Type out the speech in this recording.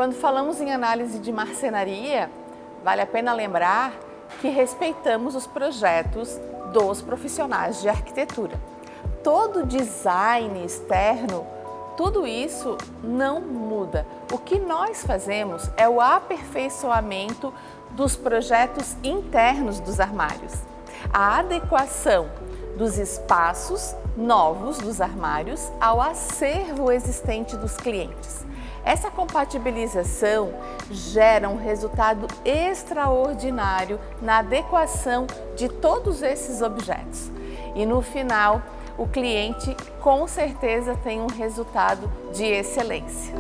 Quando falamos em análise de marcenaria, vale a pena lembrar que respeitamos os projetos dos profissionais de arquitetura. Todo design externo, tudo isso não muda. O que nós fazemos é o aperfeiçoamento dos projetos internos dos armários, a adequação dos espaços novos dos armários ao acervo existente dos clientes. Essa compatibilização gera um resultado extraordinário na adequação de todos esses objetos. E no final, o cliente com certeza tem um resultado de excelência.